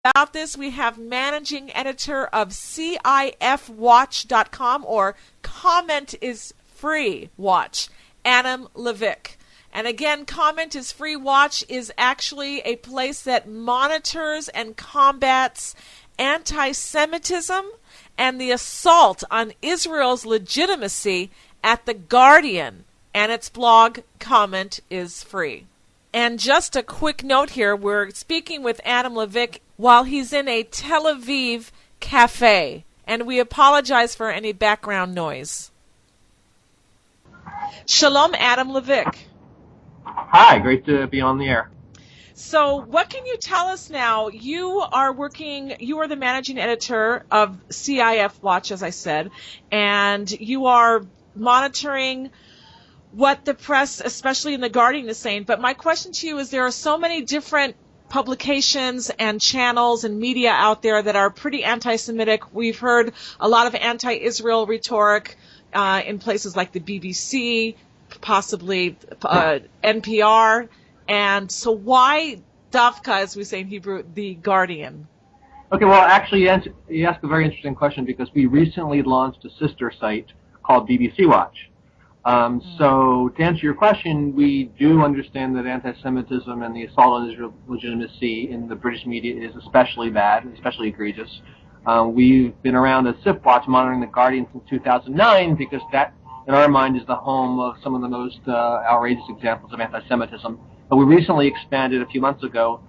about this, we have managing editor of CIFwatch.com, or Comment is Free Watch, Adam Levick. And again, Comment is Free Watch is actually a place that monitors and combats anti-Semitism and the assault on Israel's legitimacy at The Guardian. And its blog, Comment is Free. And just a quick note here, we're speaking with Adam Levick while he's in a Tel Aviv cafe, and we apologize for any background noise. Shalom, Adam Levick. Hi, great to be on the air. So what can you tell us now? You are the managing editor of CIF Watch, as I said, and you are monitoring what the press, especially in The Guardian, is saying. But my question to you is, there are so many different publications and channels and media out there that are pretty anti-Semitic. We've heard a lot of anti-Israel rhetoric in places like the BBC, possibly NPR. And so why Davka, as we say in Hebrew, The Guardian? Okay, well, actually, you asked a very interesting question, because we recently launched a sister site called BBC Watch. So to answer your question, we do understand that anti-Semitism and the assault on Israel's legitimacy in the British media is especially bad, especially egregious. We've been around as CIF Watch monitoring The Guardian since 2009, because that, in our mind, is the home of some of the most outrageous examples of anti-Semitism. But we recently expanded a few months ago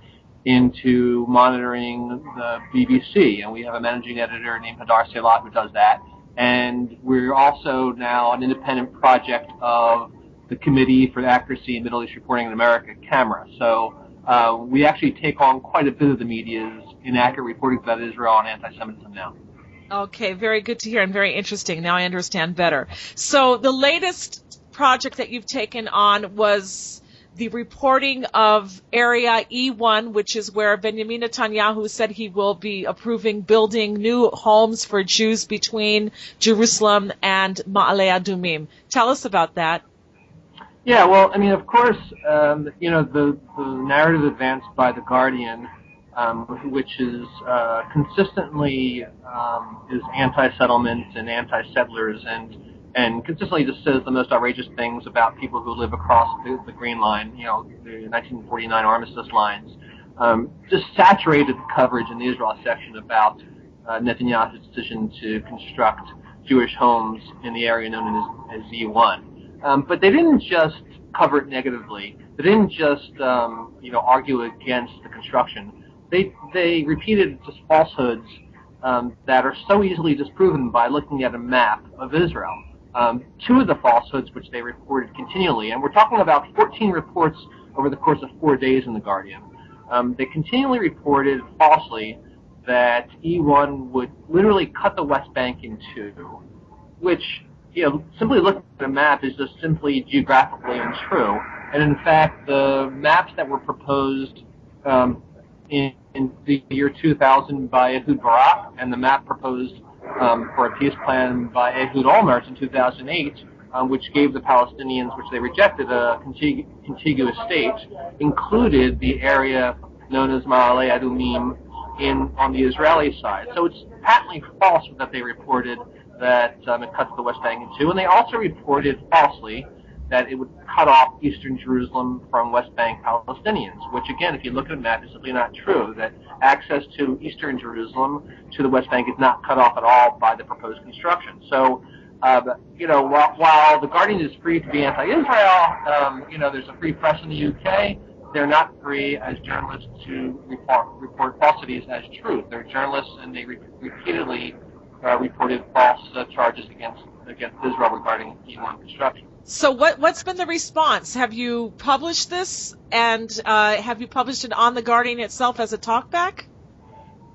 into monitoring the BBC, and we have a managing editor named Hadar Selat who does that. And we're also now an independent project of the Committee for Accuracy in Middle East Reporting in America, CAMERA. So we actually take on quite a bit of the media's inaccurate reporting about Israel and anti-Semitism now. Okay, very good to hear and very interesting. Now I understand better. So the latest project that you've taken on was the reporting of Area E1, which is where Benjamin Netanyahu said he will be approving building new homes for Jews between Jerusalem and Ma'ale Adumim. Tell us about that. Yeah, well, I mean, of course, the narrative advanced by The Guardian, which is consistently is anti-settlement and anti-settlers, and consistently just says the most outrageous things about people who live across the Green Line, the 1949 armistice lines, just saturated the coverage in the Israel section about Netanyahu's decision to construct Jewish homes in the area known as E1. But they didn't just cover it negatively. They didn't just argue against the construction. They repeated just falsehoods that are so easily disproven by looking at a map of Israel. Two of the falsehoods which they reported continually, and we're talking about 14 reports over the course of 4 days in The Guardian, they continually reported falsely that E1 would literally cut the West Bank in two, which, simply looking at a map is just simply geographically untrue. And in fact, the maps that were proposed in the year 2000 by Ehud Barak, and the map proposed for a peace plan by Ehud Olmert in 2008, which gave the Palestinians, which they rejected, a contiguous state, included the area known as Ma'ale Adumim on the Israeli side. So it's patently false that they reported that it cuts the West Bank in two, and they also reported falsely that it would cut off eastern Jerusalem from West Bank Palestinians, which, again, if you look at a map, is simply not true, that access to eastern Jerusalem to the West Bank is not cut off at all by the proposed construction. So, while The Guardian is free to be anti-Israel, there's a free press in the UK. They're not free as journalists to report falsities as truth. They're journalists, and they repeatedly reported false charges against Israel regarding E1 construction. So what's been the response? Have you published this, and have you published it on The Guardian itself as a talkback?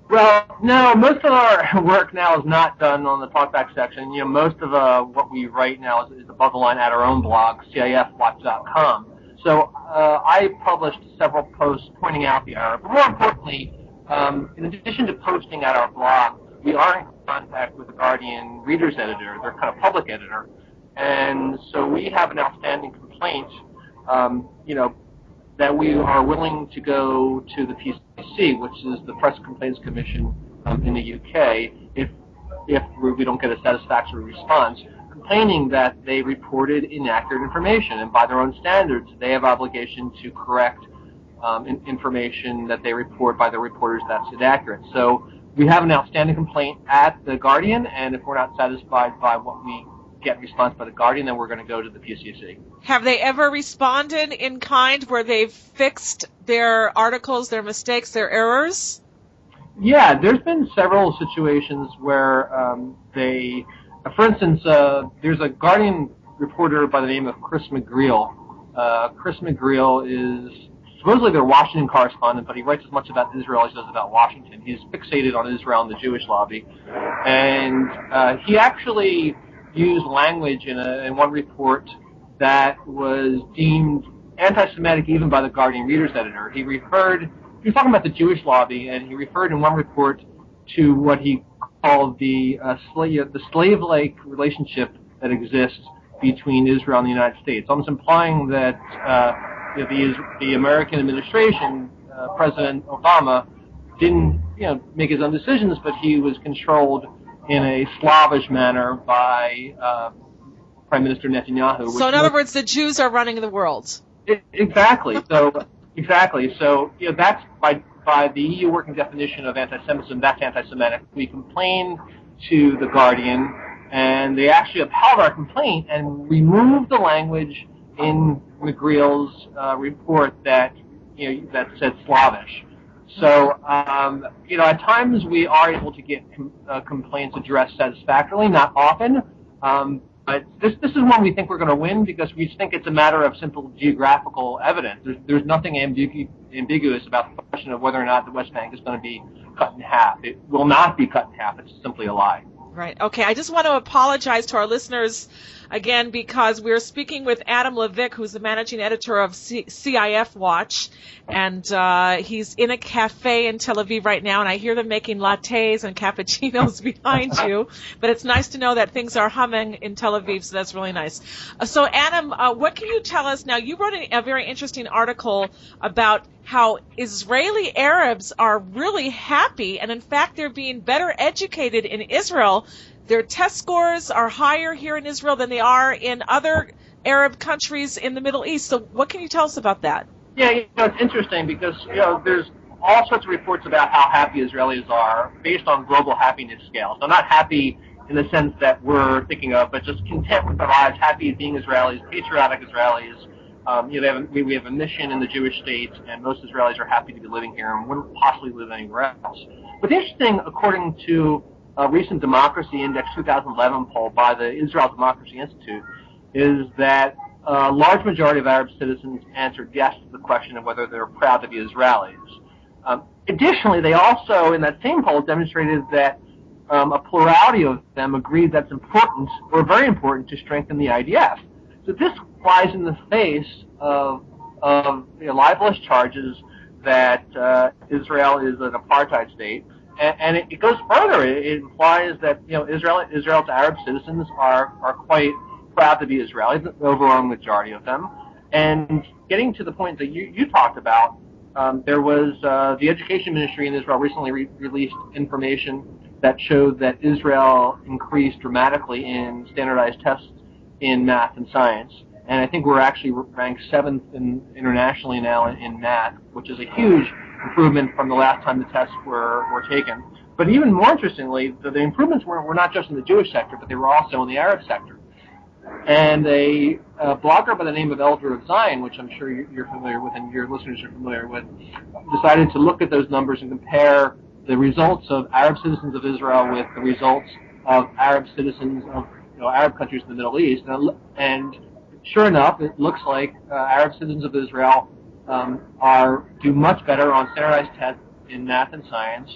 Well, no, most of our work now is not done on the talkback section. Most of what we write now is above the line at our own blog, CIFwatch.com. So I published several posts pointing out the error. But more importantly, in addition to posting at our blog, we are in contact with the Guardian readers editor, their kind of public editor. And so we have an outstanding complaint, that we are willing to go to the PCC, which is the Press Complaints Commission in the UK, if we don't get a satisfactory response, complaining that they reported inaccurate information, and by their own standards, they have obligation to correct information that they report by the reporters that's inaccurate. So we have an outstanding complaint at the Guardian, and if we're not satisfied by what we get in response by the Guardian, then we're going to go to the PCC. Have they ever responded in kind where they've fixed their articles, their mistakes, their errors? Yeah, there's been several situations where for instance, there's a Guardian reporter by the name of Chris McGreal. Chris McGreal is supposedly their Washington correspondent, but he writes as much about Israel as he does about Washington. He's fixated on Israel and the Jewish lobby. And he actually used language in one report that was deemed anti-Semitic even by the Guardian readers editor. He was talking about the Jewish lobby, and he referred in one report to what he called the slave-like relationship that exists between Israel and the United States, almost implying that the American administration, President Obama, didn't make his own decisions, but he was controlled in a slavish manner by Prime Minister Netanyahu. So in other words, the Jews are running the world. Exactly. So that's by the EU working definition of anti-Semitism, that's anti-Semitic. We complain to the Guardian, and they actually upheld our complaint and removed the language in McGreal's report that said Slavish. So at times we are able to get complaints addressed satisfactorily, not often. But this is one we think we're going to win because we just think it's a matter of simple geographical evidence. There's nothing ambiguous about the question of whether or not the West Bank is going to be cut in half. It will not be cut in half. It's simply a lie. Right. Okay. I just want to apologize to our listeners again because we're speaking with Adam Levick, who's the managing editor of CIF Watch, and he's in a cafe in Tel Aviv right now, and I hear them making lattes and cappuccinos behind you. But it's nice to know that things are humming in Tel Aviv, so that's really nice. So, Adam, what can you tell us now? You wrote a very interesting article about how Israeli Arabs are really happy, and in fact they're being better educated in Israel. Their test scores are higher here in Israel than they are in other Arab countries in the Middle East. So what can you tell us about that? Yeah, it's interesting because there's all sorts of reports about how happy Israelis are based on global happiness scales. So not happy in the sense that we're thinking of, but just content with their lives, happy being Israelis, patriotic Israelis. We have a mission in the Jewish state, and most Israelis are happy to be living here and wouldn't possibly live anywhere else. But the interesting, according to a recent Democracy Index 2011 poll by the Israel Democracy Institute, is that a large majority of Arab citizens answered yes to the question of whether they're proud to be Israelis. Additionally, they also, in that same poll, demonstrated that a plurality of them agreed that's important, or very important, to strengthen the IDF. So this flies in the face of libelous charges that Israel is an apartheid state, and it goes further. It implies that Israel's Arab citizens are quite proud to be Israelis, the overwhelming majority of them. And getting to the point that you talked about, there was the Education Ministry in Israel recently released information that showed that Israel increased dramatically in standardized tests in math and science. And I think we're actually ranked 7th internationally now in math, which is a huge improvement from the last time the tests were taken. But even more interestingly, the improvements were not just in the Jewish sector, but they were also in the Arab sector. And a blogger by the name of Elder of Zion, which I'm sure you're familiar with and your listeners are familiar with, decided to look at those numbers and compare the results of Arab citizens of Israel with the results of Arab citizens of Arab countries in the Middle East. And sure enough, it looks like Arab citizens of Israel do much better on standardized tests in math and science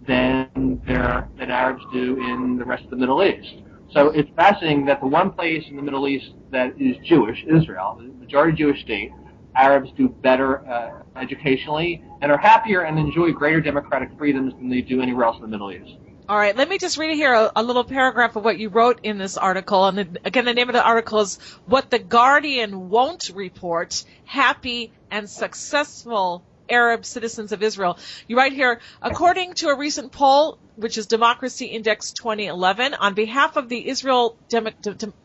than Arabs do in the rest of the Middle East. So it's fascinating that the one place in the Middle East that is Jewish, Israel, the majority Jewish state, Arabs do better educationally and are happier and enjoy greater democratic freedoms than they do anywhere else in the Middle East. All right, let me just read here a little paragraph of what you wrote in this article. And again, the name of the article is What the Guardian Won't Report, Happy and Successful Arab Citizens of Israel. You write here, according to a recent poll, which is Democracy Index 2011, on behalf of the Israel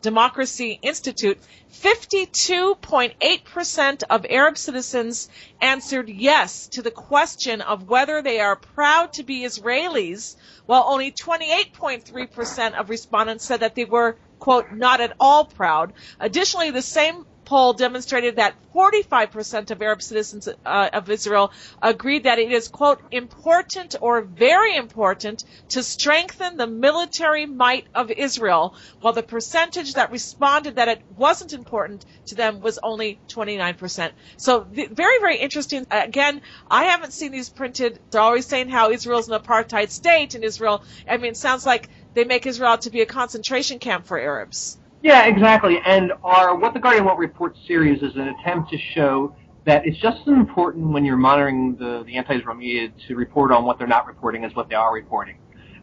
Democracy Institute, 52.8% of Arab citizens answered yes to the question of whether they are proud to be Israelis, while only 28.3% of respondents said that they were, quote, not at all proud. Additionally, the same poll demonstrated that 45% of Arab citizens of Israel agreed that it is, quote, important or very important to strengthen the military might of Israel, while the percentage that responded that it wasn't important to them was only 29%. So very, very interesting. Again, I haven't seen these printed. They're always saying how Israel's an apartheid state, and Israel, I mean, it sounds like they make Israel out to be a concentration camp for Arabs. Yeah, exactly. And our What the Guardian Won't Report series is an attempt to show that it's just as important when you're monitoring the anti-Israel media to report on what they're not reporting as what they are reporting.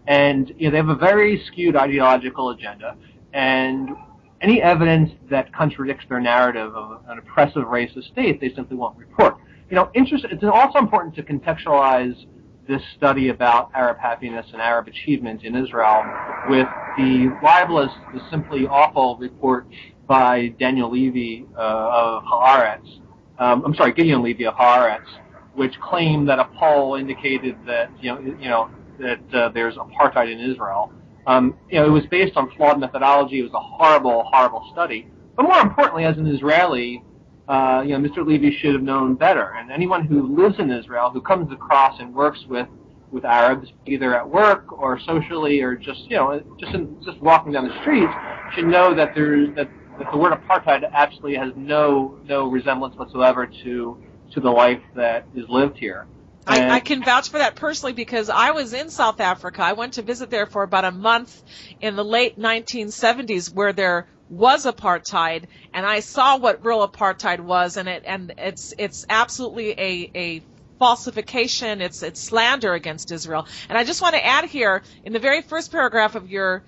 And they have a very skewed ideological agenda, and any evidence that contradicts their narrative of an oppressive racist state, they simply won't report. It's also important to contextualize this study about Arab happiness and Arab achievement in Israel with the libelous, the simply awful report by Daniel Levy of Haaretz. Gideon Levy of Haaretz, which claimed that a poll indicated that there's apartheid in Israel. It was based on flawed methodology. It was a horrible, horrible study. But more importantly, as an Israeli, Mr. Levy should have known better. And anyone who lives in Israel, who comes across and works with Arabs, either at work or socially or just walking down the street, should know that that the word apartheid absolutely has no resemblance whatsoever to the life that is lived here. I can vouch for that personally because I was in South Africa. I went to visit there for about a month in the late 1970s where there was apartheid, and I saw what real apartheid was, and it's absolutely a falsification. It's slander against Israel. And I just want to add here, in the very first paragraph of your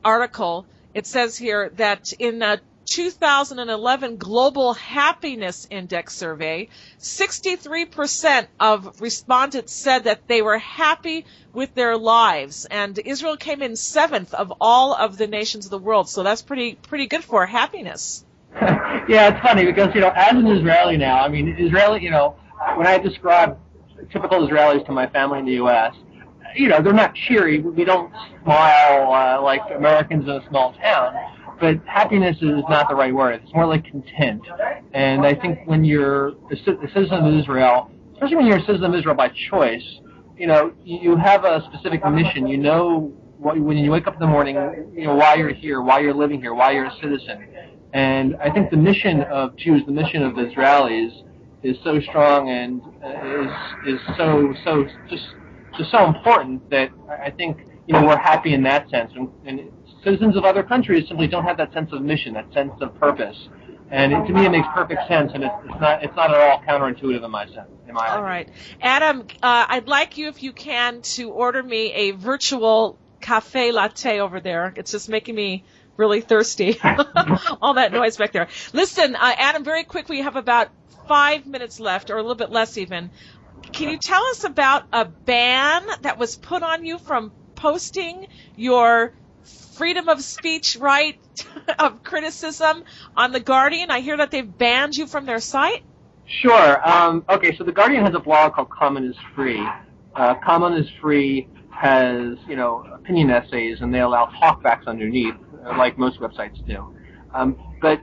article, it says here that in a 2011 Global Happiness Index survey, 63% of respondents said that they were happy with their lives, and Israel came in 7th of all of the nations of the world. So that's pretty good for happiness. Yeah, it's funny because as an Israeli now, I mean, when I describe typical Israelis to my family in the U.S., they're not cheery. We don't smile like Americans in a small town. But happiness is not the right word. It's more like content. And I think when you're a citizen of Israel, especially when you're a citizen of Israel by choice, you have a specific mission. When you wake up in the morning, why you're here, why you're living here, why you're a citizen. And I think the mission of Jews, the mission of the Israelis, is so strong and is so important that I think we're happy in that sense. And citizens of other countries simply don't have that sense of mission, that sense of purpose. And to me, it makes perfect sense, and it's not at all counterintuitive in my sense. All right. Adam, I'd like you, if you can, to order me a virtual cafe latte over there. It's just making me really thirsty. All that noise back there. Listen, Adam, very quick, we have about 5 minutes left, or a little bit less even. Can you tell us about a ban that was put on you from posting your freedom of speech right of criticism on The Guardian? I hear that they've banned you from their site. Sure. Okay, so The Guardian has a blog called Comment is Free. Comment is Free has, opinion essays, and they allow talkbacks underneath, like most websites do. But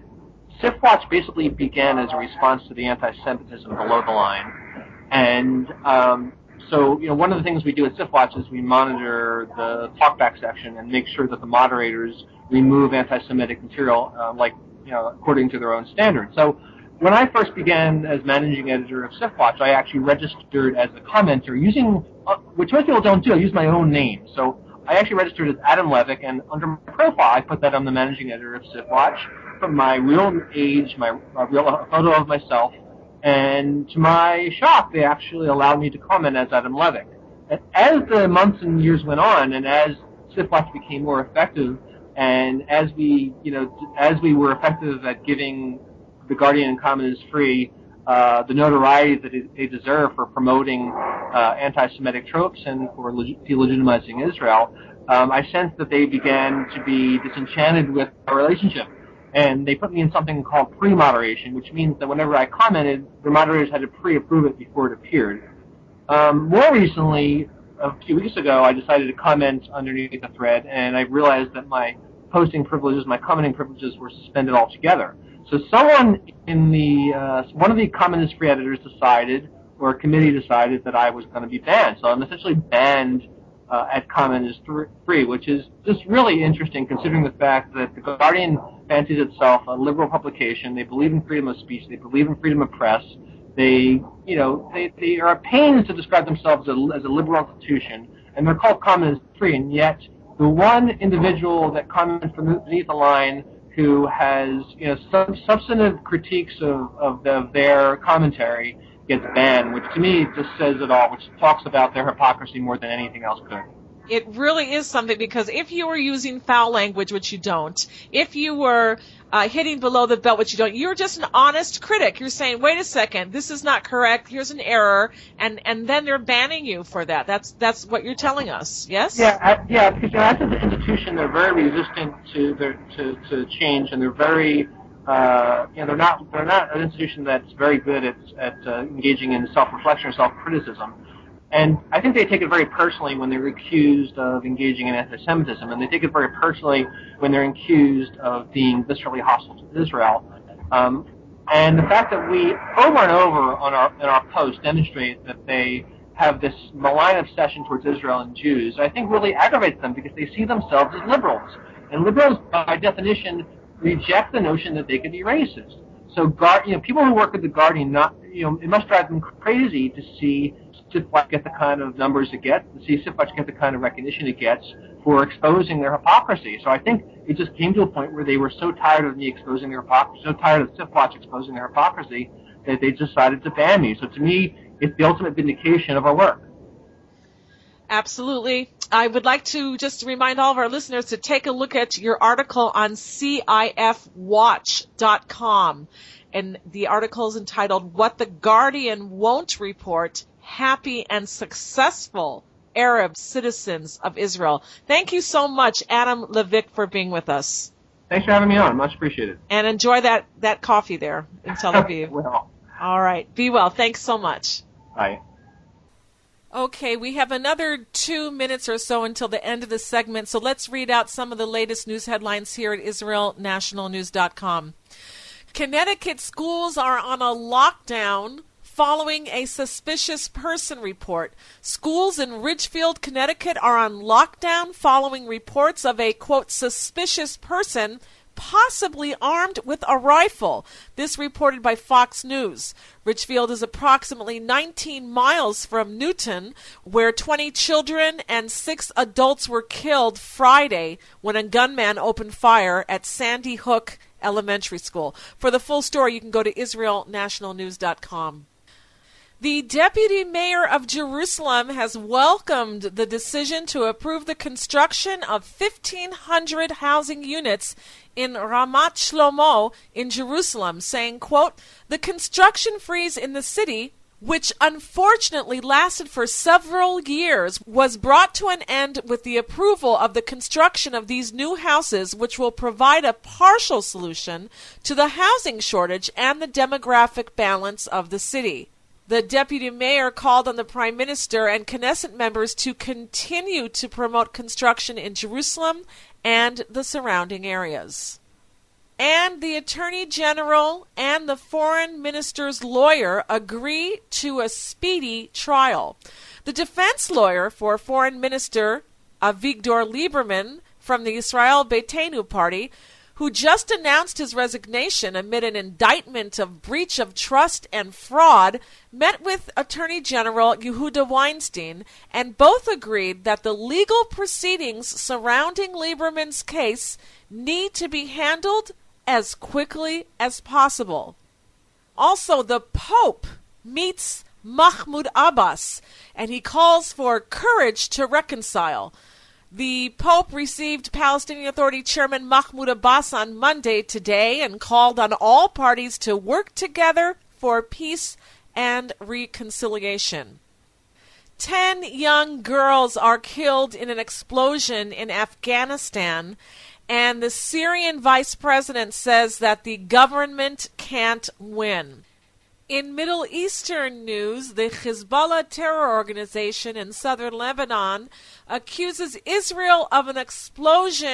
SIFWatch basically began as a response to the anti-Semitism below the line. And so, one of the things we do at SIFWatch is we monitor the talkback section and make sure that the moderators remove anti-Semitic material, according to their own standards. So when I first began as managing editor of SIFWatch, I actually registered as a commenter using, which most people don't do, I use my own name. So I actually registered as Adam Levick, and under my profile, I put that I'm the managing editor of SIFWatch, from my real age, my real photo of myself. And to my shock, they actually allowed me to comment as Adam Levick. as the months and years went on, and as SIFWatch became more effective, and as we were effective at giving the Guardian and Common is Free the notoriety that they deserve for promoting anti-Semitic tropes and for delegitimizing Israel, I sensed that they began to be disenchanted with our relationship. And they put me in something called pre-moderation, which means that whenever I commented, the moderators had to pre-approve it before it appeared. More recently, a few weeks ago, I decided to comment underneath the thread, and I realized that my posting privileges, my commenting privileges, were suspended altogether. So someone in one of the Common is Free editors decided, or a committee decided, that I was going to be banned. So I'm essentially banned at Common is Free, which is just really interesting considering the fact that the Guardian fancies itself a liberal publication. They believe in freedom of speech. They believe in freedom of press. They are at pains to describe themselves as a liberal institution, and they're called Common is Free, and yet the one individual that comments from beneath the line who has some substantive critiques of their commentary gets banned, which to me just says it all, which talks about their hypocrisy more than anything else could. It really is something, because if you were using foul language, which you don't, if you were hitting below the belt, which you don't, you're just an honest critic. You're saying, wait a second, this is not correct, here's an error, and then they're banning you for that. That's what you're telling us, yes? Yeah, because as an institution, they're very resistant to change, and they're very they're not an institution that's very good at engaging in self-reflection or self-criticism. And I think they take it very personally when they're accused of engaging in anti-Semitism, and they take it very personally when they're accused of being viscerally hostile to Israel. And the fact that we over and over in our posts demonstrate that they have this malign obsession towards Israel and Jews, I think really aggravates them, because they see themselves as liberals. And liberals, by definition, reject the notion that they could be racist. So, people who work at the Guardian, it must drive them crazy to see SIFWatch get the kind of numbers it gets, to see SIFWatch get the kind of recognition it gets for exposing their hypocrisy. So I think it just came to a point where they were so tired of me exposing their hypocrisy, so tired of SIFWatch exposing their hypocrisy, that they decided to ban me. So to me, it's the ultimate vindication of our work. Absolutely. I would like to just remind all of our listeners to take a look at your article on CIFwatch.com. And the article is entitled, What the Guardian Won't Report, Happy and Successful Arab Citizens of Israel. Thank you so much, Adam Levick, for being with us. Thanks for having me on. Much appreciated. And enjoy that coffee there in Tel Aviv. Well. All right. Be well. Thanks so much. Bye. Okay, we have another 2 minutes or so until the end of the segment, so let's read out some of the latest news headlines here at IsraelNationalNews.com. Connecticut schools are on a lockdown following a suspicious person report. Schools in Ridgefield, Connecticut are on lockdown following reports of a, quote, suspicious person possibly armed with a rifle. This reported by Fox News. Ridgefield is approximately 19 miles from Newton, where 20 children and 6 adults were killed Friday when a gunman opened fire at Sandy Hook Elementary School. For the full story, you can go to IsraelNationalNews.com. The deputy mayor of Jerusalem has welcomed the decision to approve the construction of 1,500 housing units in Ramat Shlomo in Jerusalem, saying, quote, the construction freeze in the city, which unfortunately lasted for several years, was brought to an end with the approval of the construction of these new houses, which will provide a partial solution to the housing shortage and the demographic balance of the city. The deputy mayor called on the prime minister and Knesset members to continue to promote construction in Jerusalem and the surrounding areas. And the attorney general and the foreign minister's lawyer agree to a speedy trial. The defense lawyer for foreign minister Avigdor Lieberman from the Israel Beitenu party, who just announced his resignation amid an indictment of breach of trust and fraud, met with Attorney General Yehuda Weinstein, and both agreed that the legal proceedings surrounding Lieberman's case need to be handled as quickly as possible. Also, the Pope meets Mahmoud Abbas, and he calls for courage to reconcile. The Pope received Palestinian Authority Chairman Mahmoud Abbas on Monday today and called on all parties to work together for peace and reconciliation. 10 young girls are killed in an explosion in Afghanistan, and the Syrian vice president says that the government can't win. In Middle Eastern news, the Hezbollah terror organization in southern Lebanon accuses Israel of an explosion